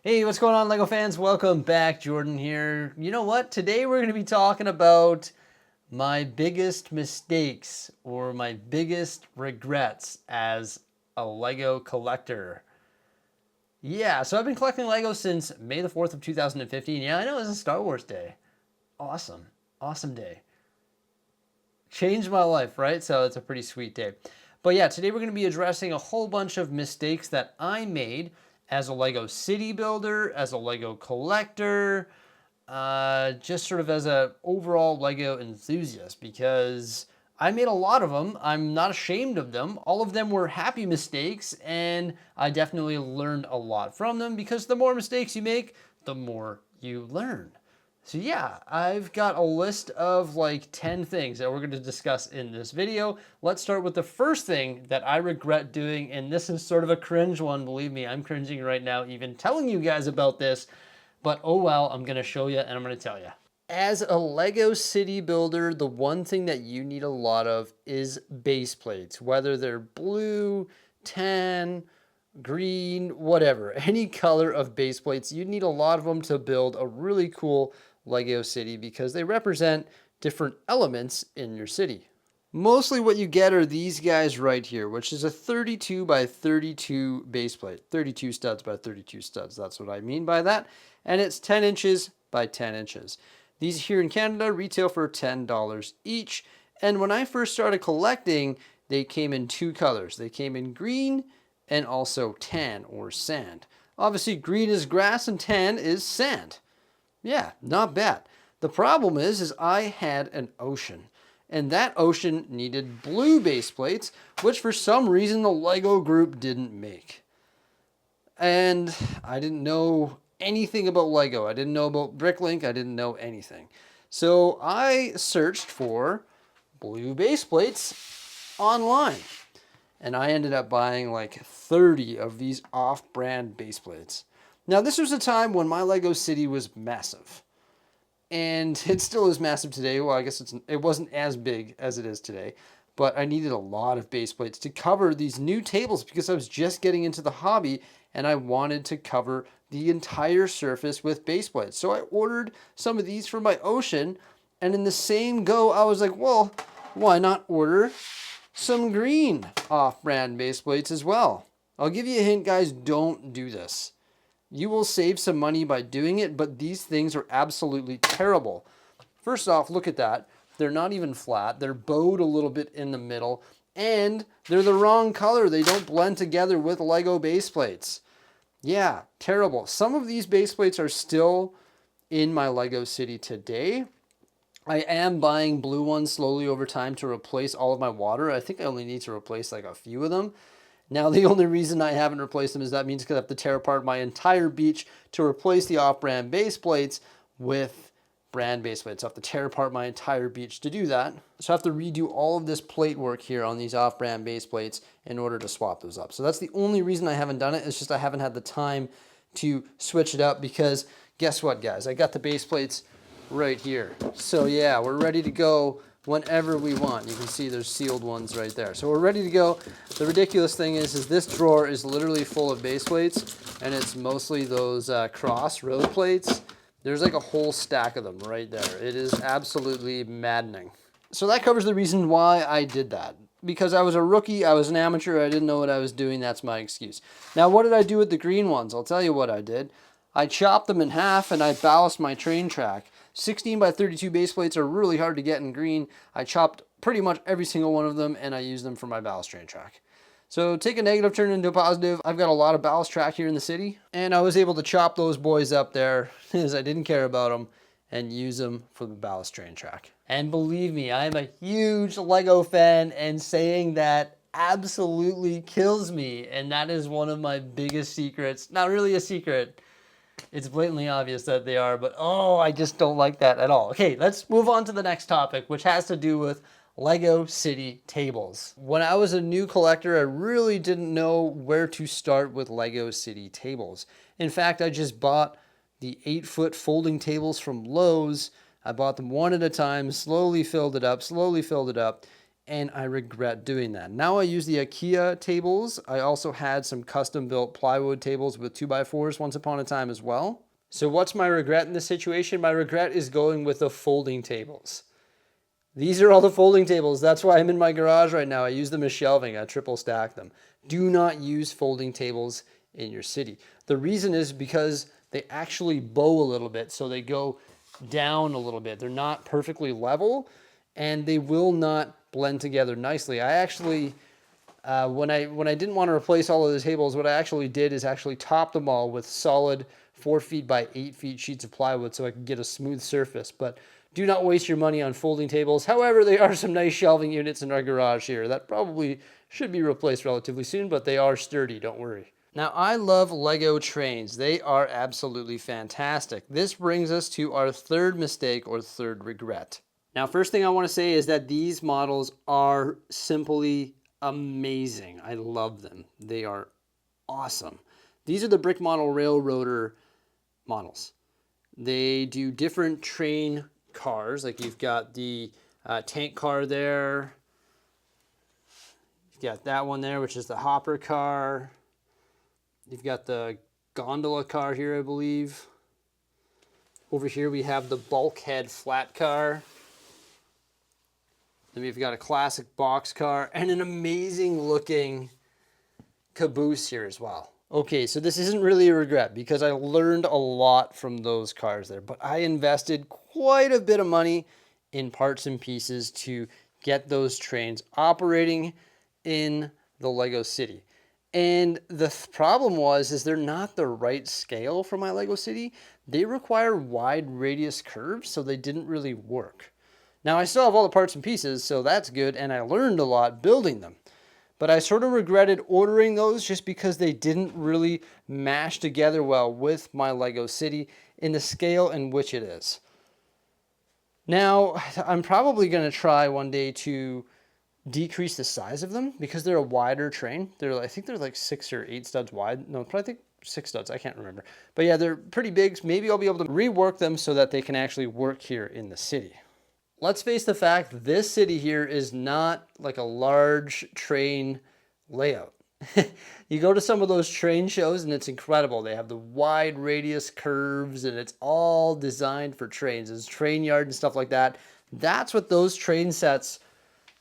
Hey, what's going on, LEGO fans? Welcome back. Jordan here. You know what? Today we're going to be talking about my biggest mistakes or my biggest regrets as a LEGO collector. Yeah, so I've been collecting LEGO since May the 4th of 2015. Yeah, I know it's a Star Wars day. Awesome. Awesome day. Changed my life, right? So it's a pretty sweet day. But yeah, today we're going to be addressing a whole bunch of mistakes that I made as a LEGO city builder, as a LEGO collector, just sort of as a overall LEGO enthusiast, because I made a lot of them. I'm not ashamed of them. All of them were happy mistakes, and I definitely learned a lot from them, because the more mistakes you make, the more you learn. So yeah, I've got a list of like 10 things that we're going to discuss in this video. Let's start with the first thing that I regret doing, and this is sort of a cringe one, believe me. I'm cringing right now even telling you guys about this, but oh well, I'm going to show you and I'm going to tell you. As a LEGO city builder, the one thing that you need a lot of is base plates, whether they're blue, tan, green, whatever, any color of base plates. You need a lot of them to build a really cool LEGO city because they represent different elements in your city. Mostly what you get are these guys right here, which is a 32 by 32 base plate. 32 studs by 32 studs, that's what I mean by that. And it's 10 inches by 10 inches. These here in Canada retail for $10 each. And when I first started collecting, they came in two colors. They came in green and also tan or sand. Obviously green is grass and tan is sand. Yeah, not bad. The problem is I had an ocean, and that ocean needed blue base plates, which for some reason the LEGO group didn't make. And I didn't know anything about LEGO. I didn't know about Bricklink. I didn't know anything. So I searched for blue base plates online. And I ended up buying like 30 of these off-brand base plates. Now, this was a time when my LEGO city was massive. And it still is massive today. Well, I guess it wasn't as big as it is today. But I needed a lot of base plates to cover these new tables because I was just getting into the hobby and I wanted to cover the entire surface with base plates. So I ordered some of these for my ocean. And in the same go, I was like, well, why not order some green off-brand base plates as well? I'll give you a hint, guys, don't do this. You will save some money by doing it, but these things are absolutely terrible. First off, look at that. They're not even flat. They're bowed a little bit in the middle, and they're the wrong color. They don't blend together with LEGO base plates. Yeah, terrible. Some of these base plates are still in my LEGO city today. I am buying blue ones slowly over time to replace all of my water. I think I only need to replace like a few of them. Now, the only reason I haven't replaced them is that means because I have to tear apart my entire beach to replace the off-brand base plates with brand base plates. I have to tear apart my entire beach to do that. So I have to redo all of this plate work here on these off-brand base plates in order to swap those up. So that's the only reason I haven't done it. It's just I haven't had the time to switch it up because guess what, guys? I got the base plates right here. So yeah, we're ready to go whenever we want. You can see there's sealed ones right there. So we're ready to go. The ridiculous thing is this drawer is literally full of base plates, and it's mostly those cross road plates. There's like a whole stack of them right there. It is absolutely maddening. So that covers the reason why I did that. Because I was a rookie, I was an amateur, I didn't know what I was doing, that's my excuse. Now what did I do with the green ones? I'll tell you what I did. I chopped them in half and I ballasted my train track. 16 by 32 base plates are really hard to get in green. I chopped pretty much every single one of them and I used them for my ballast train track. So take a negative, turn it into a positive. I've got a lot of ballast track here in the city and I was able to chop those boys up there as I didn't care about them and use them for the ballast train track. And believe me, I'm a huge LEGO fan and saying that absolutely kills me. And that is one of my biggest secrets. Not really a secret. It's blatantly obvious that they are, but oh, I just don't like that at all. Okay, let's move on to the next topic, which has to do with LEGO City tables. When I was a new collector, I really didn't know where to start with LEGO City tables. In fact, I just bought the 8-foot folding tables from Lowe's. I bought them one at a time, slowly filled it up, and I regret doing that. Now I use the IKEA tables. I also had some custom built plywood tables with 2x4s once upon a time as well. So what's my regret in this situation? My regret is going with the folding tables. These are all the folding tables. That's why I'm in my garage right now. I use them as shelving. I triple stack them. Do not use folding tables in your city. The reason is because they actually bow a little bit, so they go down a little bit. They're not perfectly level, and they will not blend together nicely. I actually, when I didn't want to replace all of the tables, what I actually did is actually top them all with solid 4 feet by 8 feet sheets of plywood so I could get a smooth surface. But do not waste your money on folding tables. However, they are some nice shelving units in our garage here that probably should be replaced relatively soon, but they are sturdy, don't worry. Now, I love Lego trains. They are absolutely fantastic. This brings us to our third mistake or third regret. Now, first thing I want to say is that these models are simply amazing. I love them. They are awesome. These are the Brick Model Railroader models. They do different train cars. Like you've got the tank car there. You've got that one there, which is the hopper car. You've got the gondola car here, I believe. Over here we have the bulkhead flat car. Then we've got a classic box car and an amazing looking caboose here as well. Okay, so this isn't really a regret because I learned a lot from those cars there, but I invested quite a bit of money in parts and pieces to get those trains operating in the Lego City. And the problem is they're not the right scale for my Lego City. They require wide radius curves, so they didn't really work. Now I still have all the parts and pieces, so that's good, and I learned a lot building them. But I sort of regretted ordering those just because they didn't really mash together well with my Lego City in the scale in which it is. Now, I'm probably going to try one day to decrease the size of them because they're a wider train. I think they're like 6 or 8 studs wide. No, probably think 6 studs. I can't remember. But yeah, they're pretty big. Maybe I'll be able to rework them so that they can actually work here in the city. Let's face the fact, this city here is not like a large train layout. You go to some of those train shows and it's incredible. They have the wide radius curves and it's all designed for trains. There's train yard and stuff like that. That's what those train sets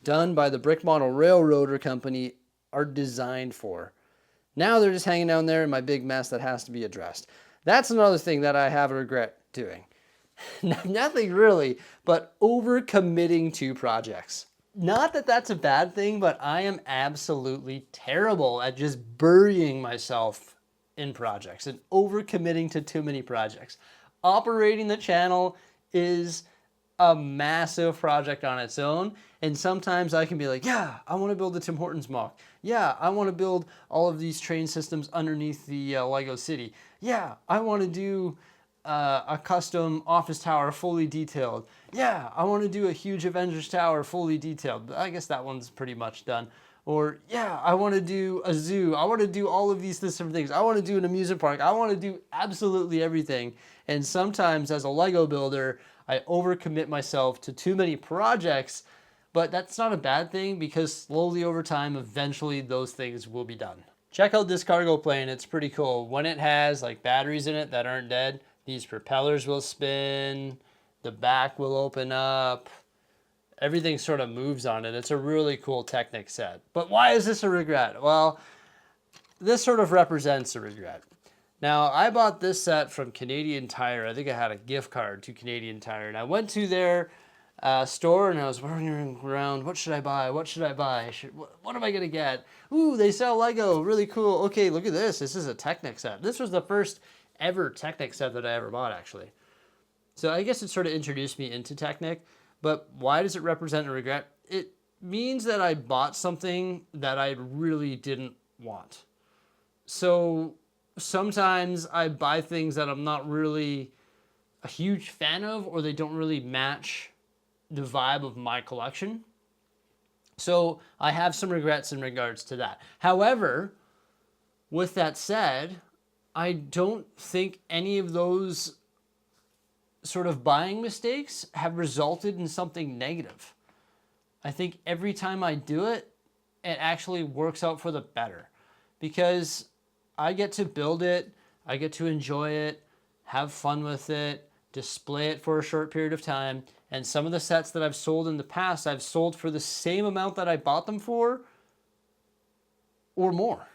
done by the Brick Model Railroader Company are designed for. Now they're just hanging down there in my big mess that has to be addressed. That's another thing that I have a regret doing. Nothing really, but overcommitting to projects. Not that that's a bad thing, but I am absolutely terrible at just burying myself in projects and overcommitting to too many projects. Operating the channel is a massive project on its own, and sometimes I can be like, yeah, I want to build the Tim Hortons mock. Yeah, I want to build all of these train systems underneath the Lego City. Yeah, I want to do a custom office tower fully detailed. Yeah, I want to do a huge Avengers tower fully detailed. I guess that one's pretty much done. Or yeah, I want to do a zoo. I want to do all of these different things. I want to do an amusement park. I want to do absolutely everything. And sometimes as a Lego builder, I overcommit myself to too many projects, but that's not a bad thing because slowly over time, eventually those things will be done. Check out this cargo plane. It's pretty cool. When it has like batteries in it that aren't dead, these propellers will spin, the back will open up, everything sort of moves on it. It's a really cool Technic set. But why is this a regret? Well, this sort of represents a regret. Now, I bought this set from Canadian Tire. I think I had a gift card to Canadian Tire. And I went to their store and I was wandering around. What should I buy? What should I buy? What am I going to get? Ooh, they sell Lego. Really cool. Okay, look at this. This is a Technic set. This was the first ever Technic set that I ever bought, actually. So I guess it sort of introduced me into Technic. But why does it represent a regret? It means that I bought something that I really didn't want. So sometimes I buy things that I'm not really a huge fan of, or they don't really match the vibe of my collection. So I have some regrets in regards to that. However, with that said, I don't think any of those sort of buying mistakes have resulted in something negative. I think every time I do it, it actually works out for the better because I get to build it, I get to enjoy it, have fun with it, display it for a short period of time. And some of the sets that I've sold in the past, I've sold for the same amount that I bought them for or more.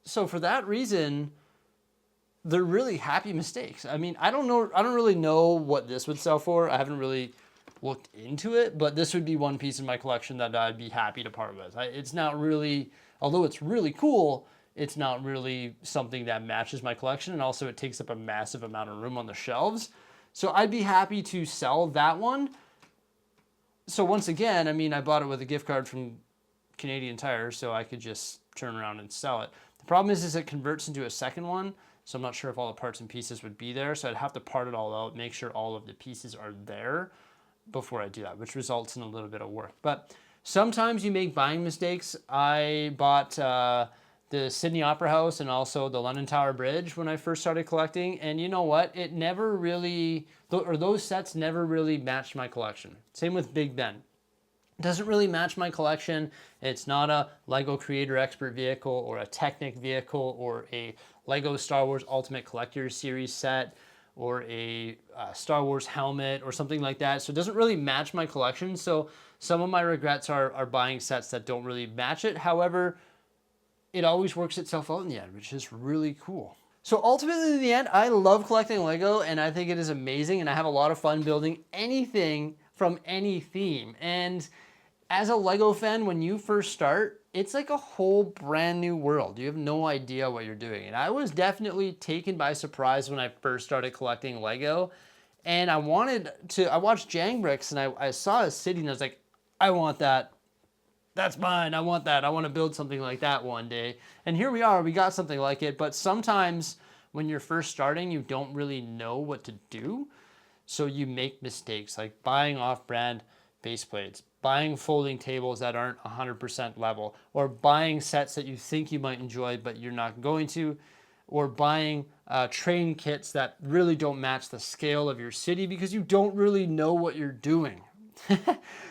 So for that reason, they're really happy mistakes. I mean, I don't really know what this would sell for. I haven't really looked into it, but this would be one piece in my collection that I'd be happy to part with. It's not really, although it's really cool, it's not really something that matches my collection, and also it takes up a massive amount of room on the shelves. So I'd be happy to sell that one. So once again, I mean, I bought it with a gift card from Canadian Tire, so I could just turn around and sell it. The problem is it converts into a second one, so I'm not sure if all the parts and pieces would be there, so I'd have to part it all out, make sure all of the pieces are there before I do that, which results in a little bit of work. But sometimes you make buying mistakes. I bought the Sydney Opera House and also the London Tower Bridge when I first started collecting, and you know what? It never really, or those sets never really matched my collection. Same with Big Ben. It doesn't really match my collection. It's not a Lego Creator Expert vehicle or a Technic vehicle or a Lego Star Wars Ultimate Collector's Series set or a Star Wars helmet or something like that. So it doesn't really match my collection. So some of my regrets are buying sets that don't really match it. However, it always works itself out in the end, which is really cool. So ultimately in the end, I love collecting Lego and I think it is amazing and I have a lot of fun building anything from any theme. And as a Lego fan, when you first start, it's like a whole brand new world. You have no idea what you're doing. And I was definitely taken by surprise when I first started collecting Lego. And I watched Jangbricks and I saw a city and I was like, I want that. That's mine. I want that. I want to build something like that one day. And here we are. We got something like it. But sometimes when you're first starting, you don't really know what to do. So you make mistakes like buying off-brand base plates, buying folding tables that aren't 100% level, or buying sets that you think you might enjoy but you're not going to, or buying train kits that really don't match the scale of your city because you don't really know what you're doing.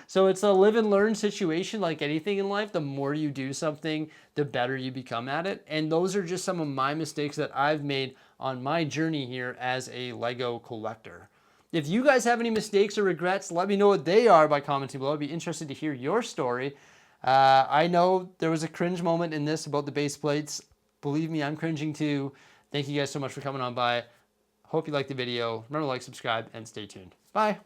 So it's a live and learn situation like anything in life. The more you do something, the better you become at it. And those are just some of my mistakes that I've made on my journey here as a Lego collector. If you guys have any mistakes or regrets, let me know what they are by commenting below. I'd be interested to hear your story. I know there was a cringe moment in this about the base plates. Believe me, I'm cringing too. Thank you guys so much for coming on by. Hope you liked the video. Remember to like, subscribe, and stay tuned. Bye.